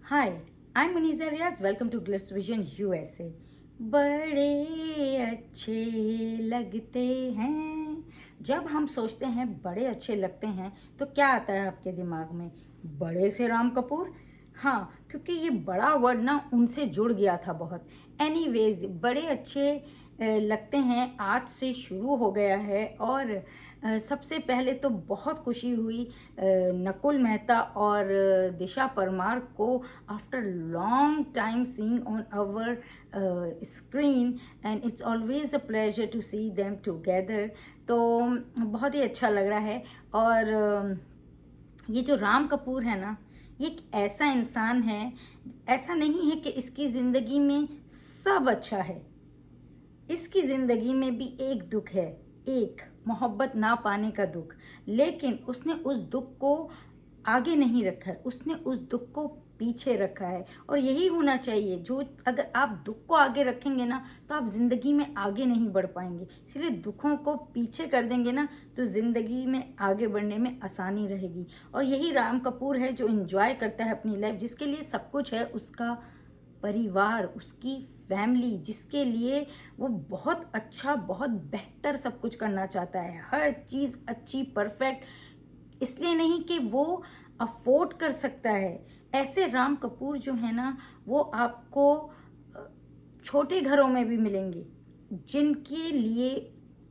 Hi, I am Manisha Riaz. Welcome to Glitz Vision USA. बड़े अच्छे लगते हैं। जब हम सोचते हैं बड़े अच्छे लगते हैं तो क्या आता है आपके दिमाग में? बड़े से राम कपूर। हाँ, क्योंकि ये बड़ा वर्ड ना उनसे जुड़ गया था बहुत। एनीवेज, बड़े अच्छे लगते हैं आज से शुरू हो गया है। और सबसे पहले तो बहुत खुशी हुई नकुल मेहता और दिशा परमार को after long time seeing on our screen, and it's always a pleasure to see them together. तो बहुत ही अच्छा लग रहा है। और ये जो राम कपूर है ना, ये एक ऐसा इंसान है, ऐसा नहीं है कि इसकी ज़िंदगी में सब अच्छा है। इसकी ज़िंदगी में भी एक दुख है, एक मोहब्बत ना पाने का दुख। लेकिन उसने उस दुख को आगे नहीं रखा है, उसने उस दुख को पीछे रखा है। और यही होना चाहिए, जो अगर आप दुख को आगे रखेंगे ना तो आप ज़िंदगी में आगे नहीं बढ़ पाएंगे। इसलिए दुखों को पीछे कर देंगे ना तो ज़िंदगी में आगे बढ़ने में आसानी रहेगी। और यही राम कपूर है जो इन्जॉय करता है अपनी लाइफ, जिसके लिए सब कुछ है, उसका परिवार, उसकी फैमिली, जिसके लिए वो बहुत अच्छा, बहुत बेहतर सब कुछ करना चाहता है। हर चीज़ अच्छी, परफेक्ट, इसलिए नहीं कि वो अफोर्ड कर सकता है। ऐसे राम कपूर जो है ना, वो आपको छोटे घरों में भी मिलेंगे, जिनके लिए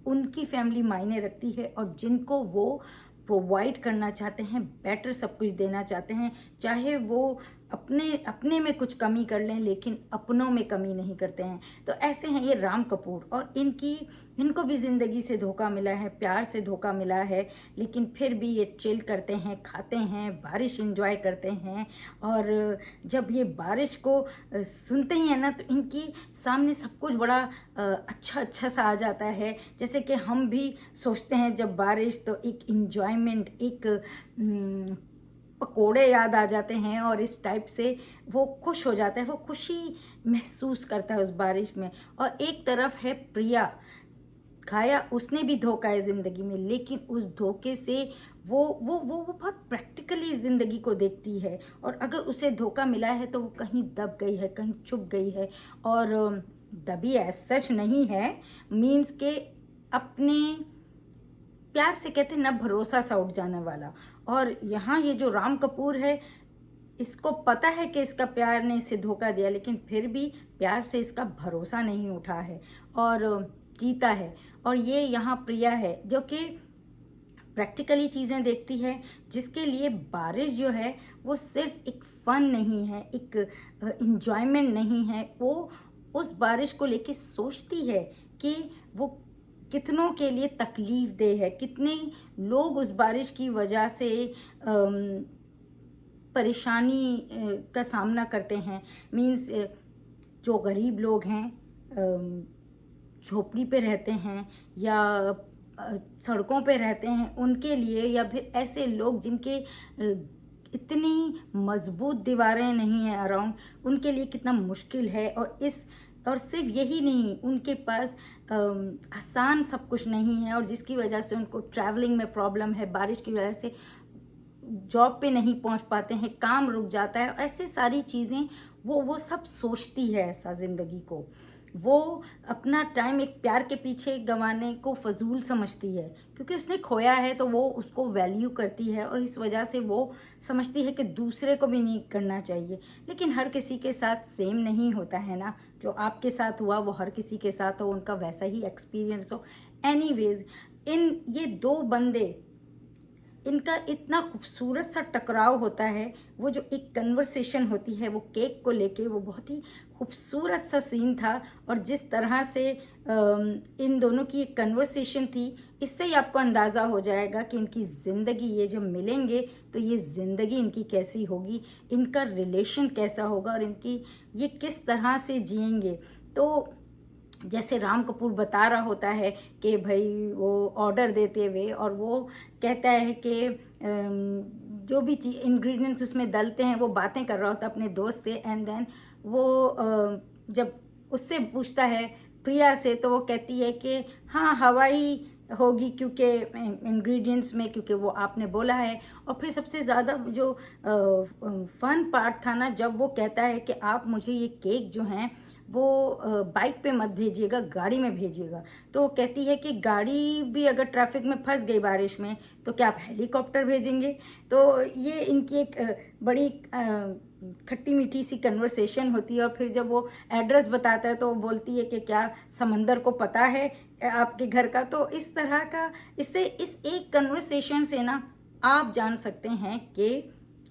उनकी फैमिली मायने रखती है और जिनको वो प्रोवाइड करना चाहते हैं, बेटर सब कुछ देना चाहते हैं। चाहे वो अपने अपने में कुछ कमी कर लें, लेकिन अपनों में कमी नहीं करते हैं। तो ऐसे हैं ये राम कपूर। और इनको भी ज़िंदगी से धोखा मिला है, प्यार से धोखा मिला है, लेकिन फिर भी ये चिल करते हैं, खाते हैं, बारिश एंजॉय करते हैं। और जब ये बारिश को सुनते ही है ना तो इनकी सामने सब कुछ बड़ा अच्छा अच्छा सा आ जाता है। जैसे कि हम भी सोचते हैं जब बारिश, तो एक इंजॉयमेंट, एक पकोड़े याद आ जाते हैं, और इस टाइप से वो खुश हो जाता है, वो खुशी महसूस करता है उस बारिश में। और एक तरफ है प्रिया, खाया उसने भी धोखा है ज़िंदगी में, लेकिन उस धोखे से वो बहुत प्रैक्टिकली ज़िंदगी को देखती है। और अगर उसे धोखा मिला है तो वो कहीं दब गई है, कहीं चुप गई है। और दबी एज सच नहीं है, मीन्स के अपने प्यार से कहते हैं ना, भरोसा सा उठ जाने वाला। और यहाँ ये जो राम कपूर है, इसको पता है कि इसका प्यार ने इसे धोखा दिया, लेकिन फिर भी प्यार से इसका भरोसा नहीं उठा है और जीता है। और ये यहाँ प्रिया है जो कि प्रैक्टिकली चीज़ें देखती है, जिसके लिए बारिश जो है वो सिर्फ एक फ़न नहीं है, एक इंजॉयमेंट नहीं है। वो उस बारिश को लेके सोचती है कि वो कितनों के लिए तकलीफ दे है, कितने लोग उस बारिश की वजह से परेशानी का सामना करते हैं। मीन्स जो गरीब लोग हैं, झोपड़ी पे रहते हैं या सड़कों पे रहते हैं, उनके लिए, या फिर ऐसे लोग जिनके इतनी मजबूत दीवारें नहीं हैं अराउंड, उनके लिए कितना मुश्किल है। और सिर्फ यही नहीं, उनके पास आसान सब कुछ नहीं है, और जिसकी वजह से उनको ट्रैवलिंग में प्रॉब्लम है, बारिश की वजह से जॉब पे नहीं पहुंच पाते हैं, काम रुक जाता है। ऐसे सारी चीज़ें वो सब सोचती है ऐसा ज़िंदगी को। वो अपना टाइम एक प्यार के पीछे गंवाने को फजूल समझती है, क्योंकि उसने खोया है तो वो उसको वैल्यू करती है, और इस वजह से वो समझती है कि दूसरे को भी नहीं करना चाहिए। लेकिन हर किसी के साथ सेम नहीं होता है ना, जो आपके साथ हुआ वो हर किसी के साथ हो, उनका वैसा ही एक्सपीरियंस हो। एनीवेज, ये दो बंदे, इनका इतना खूबसूरत सा टकराव होता है। वो जो एक कन्वर्सेशन होती है वो केक को लेके, वो बहुत ही खूबसूरत सा सीन था। और जिस तरह से इन दोनों की एक कन्वर्सेशन थी, इससे ही आपको अंदाज़ा हो जाएगा कि इनकी ज़िंदगी, ये जब मिलेंगे तो ये ज़िंदगी इनकी कैसी होगी, इनका रिलेशन कैसा होगा, और इनकी ये किस तरह से जिएंगे। तो जैसे राम कपूर बता रहा होता है कि भाई वो ऑर्डर देते हुए, और वो कहता है कि जो भी चीज इंग्रेडिएंट्स उसमें डलते हैं, वो बातें कर रहा होता है अपने दोस्त से। एंड देन वो जब उससे पूछता है प्रिया से, तो वो कहती है कि हाँ, हवाई होगी क्योंकि इंग्रेडिएंट्स में, क्योंकि वो आपने बोला है। और फिर सबसे ज़्यादा जो फन पार्ट था ना, जब वो कहता है कि आप मुझे ये केक जो हैं वो बाइक पे मत भेजिएगा, गाड़ी में भेजिएगा। तो वो कहती है कि गाड़ी भी अगर ट्रैफिक में फंस गई बारिश में तो क्या आप हेलीकॉप्टर भेजेंगे। तो ये इनकी एक बड़ी खट्टी मीठी सी कन्वर्सेशन होती है। और फिर जब वो एड्रेस बताता है तो वो बोलती है कि क्या समंदर को पता है आपके घर का। तो इस तरह का, इससे इस एक कन्वर्सेशन से ना आप जान सकते हैं कि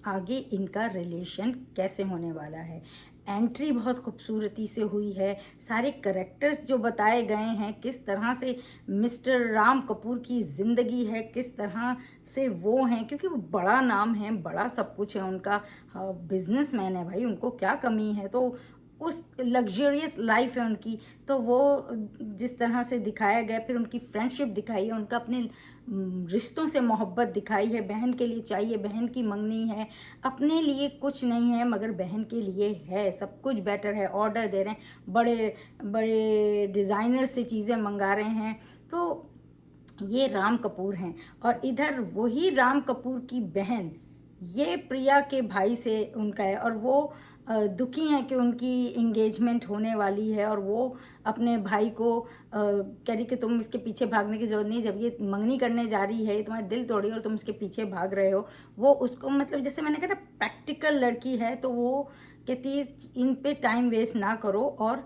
आगे इनका रिलेशन कैसे होने वाला है। एंट्री बहुत खूबसूरती से हुई है, सारे करेक्टर्स जो बताए गए हैं, किस तरह से मिस्टर राम कपूर की ज़िंदगी है, किस तरह से वो हैं, क्योंकि वो बड़ा नाम है, बड़ा सब कुछ है उनका, बिजनेसमैन है भाई, उनको क्या कमी है। तो उस लग्जरियस लाइफ है उनकी। तो वो जिस तरह से दिखाया गया, फिर उनकी फ्रेंडशिप दिखाई है, उनका अपने रिश्तों से मोहब्बत दिखाई है। बहन के लिए चाहिए, बहन की मंगनी है, अपने लिए कुछ नहीं है मगर बहन के लिए है, सब कुछ बेटर है, ऑर्डर दे रहे हैं, बड़े बड़े डिज़ाइनर से चीज़ें मंगा रहे हैं। तो ये राम कपूर हैं। और इधर वही राम कपूर की बहन, ये प्रिया के भाई से उनका है, और वो दुखी हैं कि उनकी इंगेजमेंट होने वाली है। और वो अपने भाई को कह रही कि तुम इसके पीछे भागने की ज़रूरत नहीं, जब ये मंगनी करने जा रही है, तुम्हारा दिल तोड़ी और तुम इसके पीछे भाग रहे हो। वो उसको, मतलब जैसे मैंने कहा ना, प्रैक्टिकल लड़की है। तो वो कहती है इन पे टाइम वेस्ट ना करो। और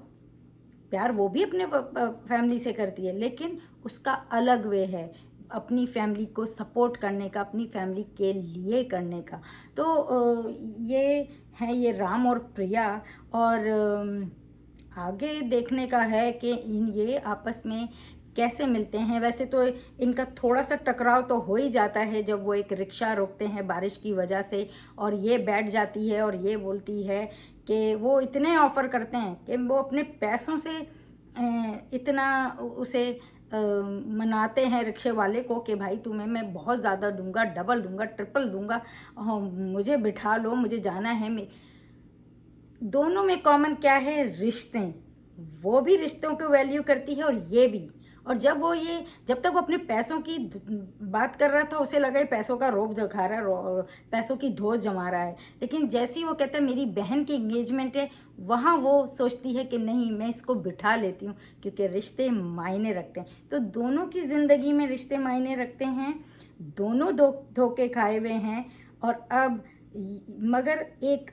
प्यार वो भी अपने फैमिली से करती है, लेकिन उसका अलग वे है, अपनी फैमिली को सपोर्ट करने का, अपनी फैमिली के लिए करने का। तो ये है ये राम और प्रिया। और आगे देखने का है कि ये आपस में कैसे मिलते हैं। वैसे तो इनका थोड़ा सा टकराव तो हो ही जाता है जब वो एक रिक्शा रोकते हैं बारिश की वजह से, और ये बैठ जाती है और ये बोलती है कि वो इतने ऑफ़र करते हैं कि वो अपने पैसों से इतना उसे मनाते हैं रिक्शे वाले को कि भाई तुम्हें मैं बहुत ज़्यादा दूंगा, डबल दूंगा, ट्रिपल दूंगा, मुझे बिठा लो, मुझे जाना है। दोनों में कॉमन क्या है? रिश्ते। वो भी रिश्तों को वैल्यू करती है और ये भी। और जब तक वो अपने पैसों की बात कर रहा था, उसे लगा ये पैसों का रोब दिखा रहा है, पैसों की धोस जमा रहा है। लेकिन जैसे ही वो कहता है मेरी बहन की एंगेजमेंट है, वहाँ वो सोचती है कि नहीं, मैं इसको बिठा लेती हूँ, क्योंकि रिश्ते मायने रखते हैं। तो दोनों की ज़िंदगी में रिश्ते मायने रखते हैं, दोनों धोखे खाए हुए हैं। और अब मगर एक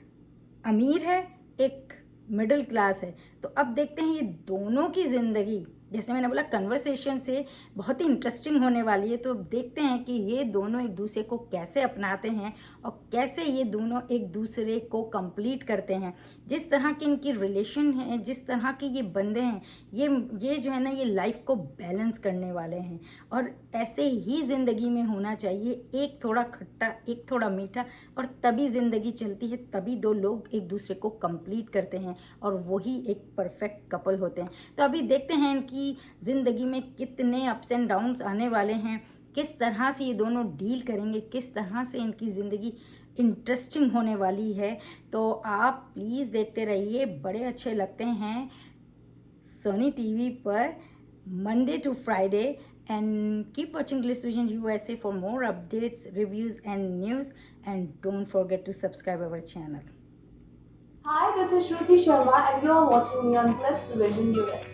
अमीर है, एक मिडिल क्लास है। तो अब देखते हैं ये दोनों की ज़िंदगी, जैसे मैंने बोला कन्वर्सेशन से बहुत ही इंटरेस्टिंग होने वाली है। तो अब देखते हैं कि ये दोनों एक दूसरे को कैसे अपनाते हैं और कैसे ये दोनों एक दूसरे को कंप्लीट करते हैं। जिस तरह की इनकी रिलेशन है, जिस तरह के ये बंदे हैं, ये जो है ना, ये लाइफ को बैलेंस करने वाले हैं। और ऐसे ही ज़िंदगी में होना चाहिए, एक थोड़ा खट्टा, एक थोड़ा मीठा, और तभी ज़िंदगी चलती है, तभी दो लोग एक दूसरे को कंप्लीट करते हैं और वही एक परफेक्ट कपल होते हैं। तो अभी देखते हैं इनकी ज़िंदगी में कितने अप्स एंड डाउन्स आने वाले हैं, किस तरह से ये दोनों डील करेंगे, किस तरह से इनकी ज़िंदगी इंटरेस्टिंग होने वाली है। तो आप प्लीज़ देखते रहिए, बड़े अच्छे लगते हैं सोनी टीवी पर Monday to Friday. And keep watching Glitz Vision USA for more updates, reviews and news, and don't forget to subscribe our channel. Hi, this is Shruti Sharma and you are watching me on Glitz Vision USA.